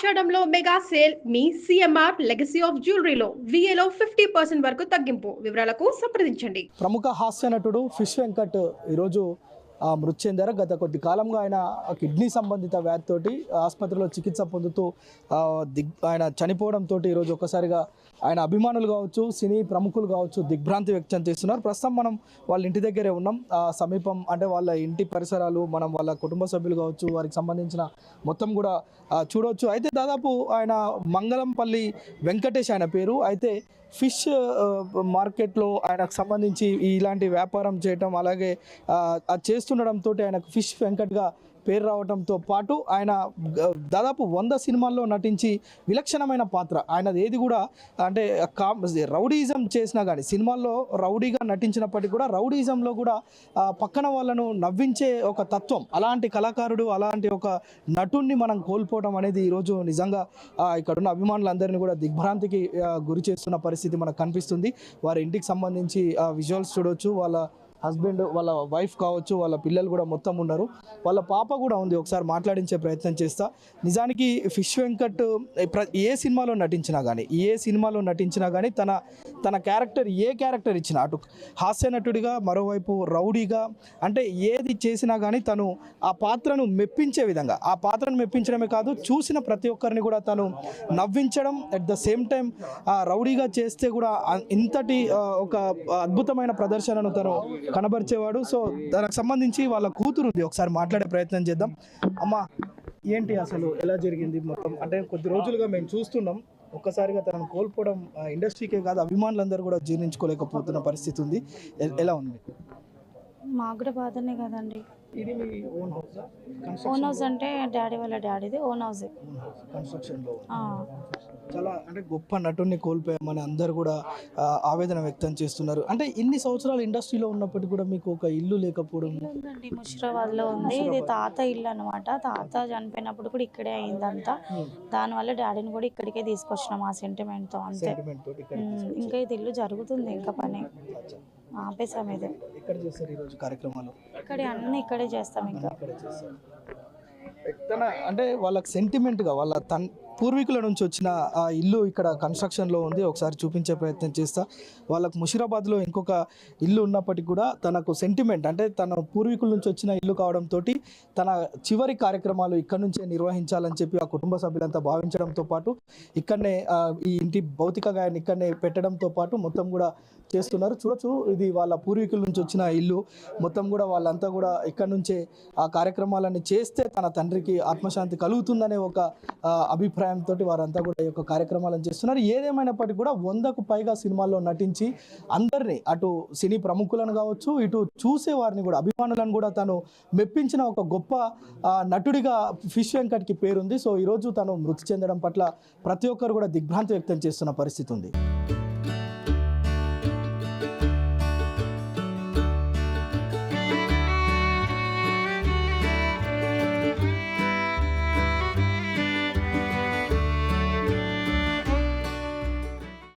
ఆషాఢంలో mega sale మీ CMR legacy of జ్యువెలరీలో విఏలో 50% వరకు తగ్గింపు. వివరాలకు సంప్రదించండి. ప్రముఖ హాస్య నటుడు ఫిష్ వెంకట్ ఈరోజు మృతి చెందారు. గత కొద్ది కాలంగా ఆయన కిడ్నీ సంబంధిత వ్యాధితోటి ఆసుపత్రిలో చికిత్స పొందుతూ ఆయన చనిపోవడంతో ఈరోజు ఒక్కసారిగా ఆయన అభిమానులు కావచ్చు, సినీ ప్రముఖులు కావచ్చు దిగ్భ్రాంతి వ్యక్తం చేస్తున్నారు. ప్రస్తుతం మనం వాళ్ళ ఇంటి దగ్గరే ఉన్నాం. సమీపం అంటే వాళ్ళ ఇంటి పరిసరాలు, మనం వాళ్ళ కుటుంబ సభ్యులు కావచ్చు, వారికి సంబంధించిన మొత్తం కూడా చూడవచ్చు. అయితే దాదాపు ఆయన మంగళంపల్లి వెంకటేష్ ఆయన పేరు. అయితే ఫిష్ మార్కెట్లో ఆయనకు సంబంధించి ఇలాంటి వ్యాపారం చేయటం, అలాగే అది చేస్తుండడంతో ఆయనకు ఫిష్ వెంకట్గా పేరు రావడంతో పాటు ఆయన దాదాపు 100 సినిమాల్లో నటించి విలక్షణమైన పాత్ర ఆయనది ఏది కూడా అంటే రౌడీజం చేసినా కానీ సినిమాల్లో రౌడీగా నటించినప్పటికీ కూడా రౌడీజంలో కూడా పక్కన వాళ్ళను నవ్వించే ఒక తత్వం, అలాంటి కళాకారుడు, అలాంటి ఒక నటుడిని మనం కోల్పోవడం అనేది ఈరోజు నిజంగా ఇక్కడున్న అభిమానులందరినీ కూడా దిగ్భ్రాంతికి గురి చేస్తున్న పరిస్థితి మనకు కనిపిస్తుంది. వారి ఇంటికి సంబంధించి విజువల్స్ చూడవచ్చు. వాళ్ళ హస్బెండ్, వాళ్ళ వైఫ్ కావచ్చు, వాళ్ళ పిల్లలు కూడా మొత్తం ఉన్నారు. వాళ్ళ పాప కూడా ఉంది. ఒకసారి మాట్లాడించే ప్రయత్నం చేస్తా. నిజానికి ఫిష్ వెంకట్ ఏ సినిమాలో నటించినా కానీ తన క్యారెక్టర్ ఏ క్యారెక్టర్ ఇచ్చినా, అటు హాస్య నటుడిగా, మరోవైపు రౌడీగా, అంటే ఏది చేసినా కానీ తను ఆ పాత్రను మెప్పించే విధంగా, ఆ పాత్రను మెప్పించడమే కాదు చూసిన ప్రతి ఒక్కరిని కూడా తను నవ్వించడం, అట్ ద సేమ్ టైం రౌడీగా చేస్తే కూడా ఇంతటి ఒక అద్భుతమైన ప్రదర్శనను తను కనబరిచేవాడు. సో దానికి సంబంధించి వాళ్ళ కూతురు ఉంది, ఒకసారి మాట్లాడే ప్రయత్నం చేద్దాం. అమ్మ, ఏంటి అసలు ఎలా జరిగింది మొత్తం? అంటే కొద్ది రోజులుగా మేము చూస్తున్నాం, ఒక్కసారిగా తనను కోల్పోవడం ఇండస్ట్రీకే కాదు అభిమానులందరూ కూడా జీర్ణించుకోలేకపోతున్న పరిస్థితి ఉంది. ఎలా ఉంది? మాకు కూడా బాధనే కదండి. ఇది మీ ఓన్ హౌస్? ఓన్ హౌస్ అంటే డాడీ వాళ్ళ డాడీది ఓన్ హౌస్. కన్స్ట్రక్షన్లో చాలా అంటే గొప్ప నటుడిని కోల్పోయామని అందరూ కూడా ఆవేదన వ్యక్తం చేస్తున్నారు. అంటే ఇన్ని సంవత్సరాలు ఇండస్ట్రీలో ఉన్నప్పటికీ కూడా మీకు ఒక ఇల్లు లేకపోవడం? ఉందండి, ముషిరాబాద్లో ఉంది. ఇది తాత ఇల్లు అనమాట. తాత చనిపోయినప్పుడు కూడా ఇక్కడే అయిందంతా. దానివల్ల డాడీని కూడా ఇక్కడికే తీసుకొచ్చినాం ఆ సెంటిమెంట్తో, అంతే. ఇంకా ఇది ఇల్లు జరుగుతుంది, ఇంకా పని ఆపేసాం. ఇది ఇక్కడ చేస్తారు ఈరోజు కార్యక్రమాలు? ఇక్కడే అన్ని ఇక్కడే చేస్తాం. ఇంకా అంటే వాళ్ళకి సెంటిమెంట్గా వాళ్ళ పూర్వీకుల నుంచి వచ్చిన ఆ ఇల్లు ఇక్కడ కన్స్ట్రక్షన్లో ఉంది. ఒకసారి చూపించే ప్రయత్నం చేస్తా. వాళ్ళకు ముషిరాబాద్లో ఇంకొక ఇల్లు ఉన్నప్పటికీ కూడా తనకు సెంటిమెంట్, అంటే తన పూర్వీకుల నుంచి వచ్చిన ఇల్లు కావడంతో తన చివరి కార్యక్రమాలు ఇక్కడ నుంచే నిర్వహించాలని చెప్పి ఆ కుటుంబ సభ్యులంతా భావించడంతో పాటు ఇక్కడనే ఈ ఇంటి భౌతిక గాయాన్ని ఇక్కడనే పెట్టడంతో పాటు మొత్తం కూడా చేస్తున్నారు. చూడొచ్చు, ఇది వాళ్ళ పూర్వీకుల నుంచి వచ్చిన ఇల్లు. మొత్తం కూడా వాళ్ళంతా కూడా ఇక్కడ నుంచే ఆ కార్యక్రమాలన్నీ చేస్తే తన తండ్రికి ఆత్మశాంతి కలుగుతుందనే ఒక అభిప్రాయంతో వారంతా కూడా ఈ యొక్క కార్యక్రమాలను చేస్తున్నారు. ఏదేమైనప్పటికీ కూడా 100కు పైగా సినిమాల్లో నటించి అందరినీ, అటు సినీ ప్రముఖులను కావచ్చు, ఇటు చూసే వారిని కూడా, అభిమానులను కూడా తను మెప్పించిన ఒక గొప్ప నటుడిగా ఫిష్ వెంకట్కి పేరుంది. సో ఈరోజు తను మృతి చెందడం పట్ల ప్రతి ఒక్కరు కూడా దిగ్భ్రాంతి వ్యక్తం చేస్తున్న పరిస్థితి ఉంది.